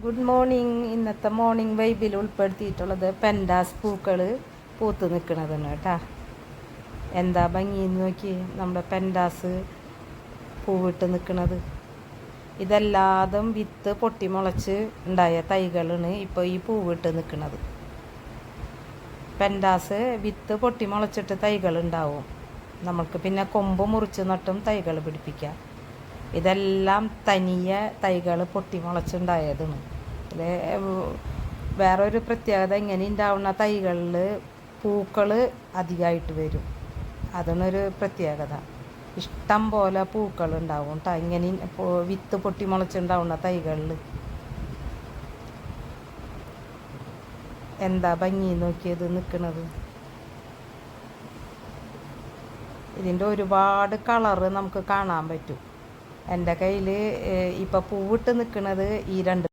Good morning. ഇന്നത്തെ morning വൈബിൽ ഉൾപ്പെടുത്തിയിട്ടുള്ളത് പെൻഡാസ് പൂക്കൾ പൂത്ത് നിൽക്കുന്നതാണ് കേട്ടോ. എന്താ ഭംഗിന്ന് നോക്കി നമ്മുടെ പെൻഡാസ് പൂവിട്ട് നിൽക്കുന്നത്. ഇതെല്ലാതും വിത്ത് പൊട്ടി മുളച്ച് ഉണ്ടായ തൈകളാണ് ഇപ്പോൾ ഈ പൂവിട്ട് നിൽക്കുന്നത്. പെൻഡാസ് വിത്ത് പൊട്ടി മുളച്ചിട്ട് തൈകൾ ഉണ്ടാവും. നമുക്ക് പിന്നെ കൊമ്പ് മുറിച്ച് നട്ടും തൈകൾ പിടിപ്പിക്കാം. ഇതെല്ലാം തനിയെ തൈകൾ പൊട്ടി മുളച്ചുണ്ടായതാണ്. ഇതിൽ വേറൊരു പ്രത്യേകത, ഇങ്ങനെ ഉണ്ടാവുന്ന തൈകളിൽ പൂക്കൾ അധികമായിട്ട് വരും. അതിനൊരു പ്രത്യേകത. ഇഷ്ടം പോലെ പൂക്കൾ ഉണ്ടാവും കേട്ടോ ഇങ്ങനെ വിത്ത് പൊട്ടി മുളച്ചുണ്ടാവുന്ന തൈകളിൽ. എന്താ ഭംഗി നോക്കിയത് നിൽക്കുന്നത്. ഇതിൻ്റെ ഒരുപാട് കളറ് നമുക്ക് കാണാൻ പറ്റും. എൻ്റെ കയ്യിൽ ഇപ്പോൾ പൂവിട്ട് നിൽക്കുന്നത് ഈ രണ്ട്